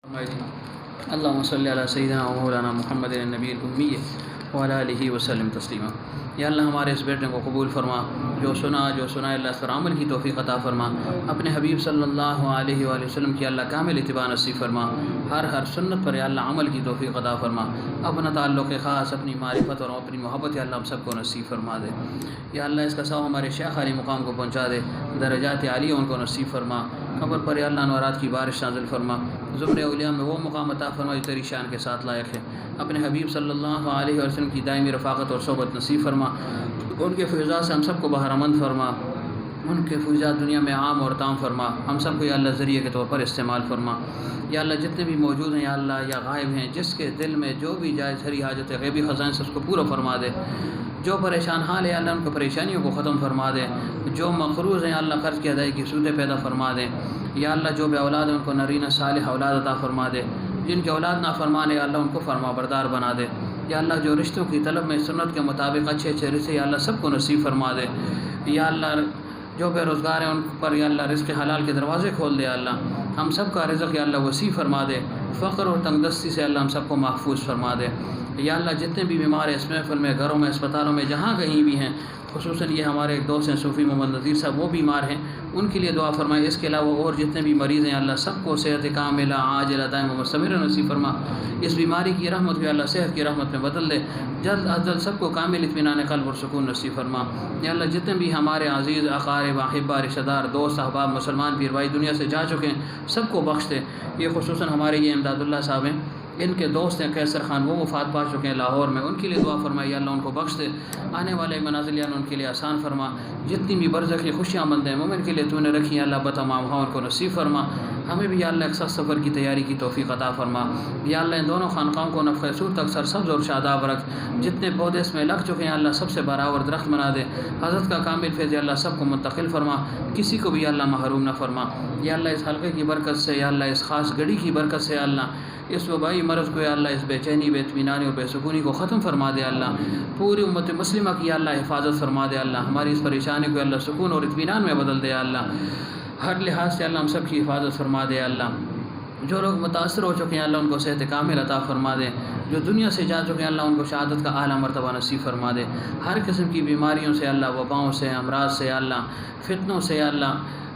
اللهم صل علی سیدنا و مولانا محمد النبی الامی وعلی آلہ وسلم تسلیما۔ یا اللہ ہمارے اس بیٹے کو قبول فرما، جو سنا اللہ اس پر عمل کی توفیق عطا فرما۔ اپنے حبیب صلی اللہ علیہ وآلہ وسلم کی اللہ کامل اتباع نصیب فرما، ہر سنت پر یا اللہ عمل کی توفیق عطا فرما۔ اپنا تعلق خاص، اپنی معرفت اور اپنی محبت یا اللہ ہم سب کو نصیب فرما دے۔ یا اللہ اس کا ثواب ہمارے شیخ علی مقام کو پہنچا دے، درجات عالیہ ان کو نصیب فرما۔ قبر پر یا اللہ انوارات کی بارش نازل فرما، زمرے اولیاء میں وہ مقام عطا فرما جو تیری شان کے ساتھ لائق ہے۔ اپنے حبیب صلی اللہ علیہ وسلم کی دائمی رفاقت اور صحبت نصیب فرما، ان کے فیضات سے ہم سب کو بہرمند فرما، ان کے فیضات دنیا میں عام اور تام فرما، ہم سب کو یا اللہ ذریعے کے طور پر استعمال فرما۔ یا اللہ جتنے بھی موجود ہیں یا اللہ یا غائب ہیں، جس کے دل میں جو بھی جائز ہری حاجت ہے غیبی خزائن سے اس کو پورا فرما دے۔ جو پریشان حال ہے اللہ ان کو پریشانیوں کو ختم فرما دے، جو مقروض ہیں اللہ قرض کی ادائیگی کی سودیں پیدا فرما دے۔ یا اللہ جو بے اولاد ہیں ان کو نرینہ صالح اولاد عطا فرما دے، جن کے اولاد نافرمان ہے اللہ ان کو فرما بردار بنا دے۔ یا اللہ جو رشتوں کی طلب میں سنت کے مطابق اچھے رشتے یا اللہ سب کو نصیب فرما دے۔ یا اللہ جو بے روزگار ہیں ان پر یا اللہ رزق حلال کے دروازے کھول دے، یا اللہ ہم سب کا رزق یا اللہ وسیع فرما دے، فقر اور تنگ دستی سے اللہ ہم سب کو محفوظ فرما دے۔ یا اللہ جتنے بھی بیمار ہیں اس محفل میں، گھروں میں، اسپتالوں میں، جہاں کہیں بھی ہیں، خصوصاً یہ ہمارے ایک دوست ہیں صوفی محمد نذیر صاحب، وہ بیمار ہیں، ان کے لیے دعا فرمائے۔ اس کے علاوہ اور جتنے بھی مریض ہیں اللہ سب کو صحت کاملہ عاجلہ دائم و مستمر نصیب فرما۔ اس بیماری کی رحمت کو اللہ صحت کی رحمت میں بدل دے، جلد از جلد سب کو کامل اطمینان قلب اور سکون نصیب فرما۔ یا اللہ جتنے بھی ہمارے عزیز اقارب احبہ رشتہ دار دوست احباب مسلمان پیر بھائی دنیا سے جا چکے ہیں سب کو بخش دے۔ یہ خصوصاً ہمارے یہ امداد اللہ صاحب ہیں، ان کے دوست ہیں کیسر خان، وہ وفات پا چکے ہیں لاہور میں، ان کے لیے دعا فرمائی، یا اللہ ان کو بخش دے، آنے والے منازل یا اللہ ان کے لیے آسان فرما۔ جتنی بھی برزخی خوشیاں مند ہیں مومن کے لیے تو نے رکھی، یا اللہ بتمام ہاں ان کو نصیب فرما۔ ہمیں بھی یا اللہ ایک سخت سفر کی تیاری کی توفیق عطا فرما۔ یا اللہ ان دونوں خانقاہوں کو نفخ صور تک سرسبز اور شاداب رکھ، جتنے پودے اس میں لگ چکے ہیں اللہ سب سے برابر درخت بنا دے، حضرت کا کامل فیض یا اللہ سب کو منتقل فرما، کسی کو بھی یا اللہ محروم نہ فرما۔ یا اللہ اس حلقے کی برکت سے، یا اللہ اس خاص گھڑی کی برکت سے، یا اللہ اس وبائی مرض کو، یا اللہ اس بے چینی بے اطمینانی اور بے سکونی کو ختم فرما دے۔ اللہ پوری امت مسلمہ کی یا اللہ حفاظت فرما دے، اللہ ہماری اس پریشانی کو اللہ سکون اور اطمینان میں بدل دے۔ اللہ ہر لحاظ سے اللہ ہم سب کی حفاظت فرما دے۔ اللہ جو لوگ متاثر ہو چکے ہیں اللہ ان کو صحت کامل عطا فرما دے، جو دنیا سے جا چکے ہیں اللہ ان کو شہادت کا اعلیٰ مرتبہ نصیب فرما دے۔ ہر قسم کی بیماریوں سے اللہ، وباؤں سے، امراض سے، اللہ فتنوں سے، اللہ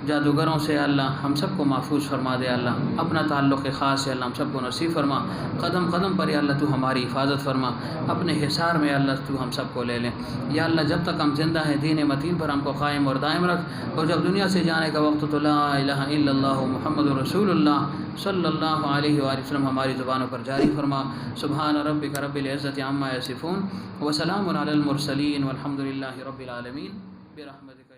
جادوگروں سے، اللہ ہم سب کو محفوظ فرما دے۔ اللہ اپنا تعلق خاص ہے اللہ ہم سب کو نصیب فرما، قدم قدم پر یا اللہ تو ہماری حفاظت فرما، اپنے حصار میں اللہ تو ہم سب کو لے لیں۔ یا اللہ جب تک ہم زندہ ہیں دین متین پر ہم کو قائم اور دائم رکھ، اور جب دنیا سے جانے کا وقت تو لا الہ الا اللہ محمد رسول اللہ صلی اللہ علیہ وآلہ وسلم ہماری زبانوں پر جاری فرما۔ سبحان ربک رب العزت عما یصفون وسلام علی المرسلین والحمد للہ رب العالمین برحمتک۔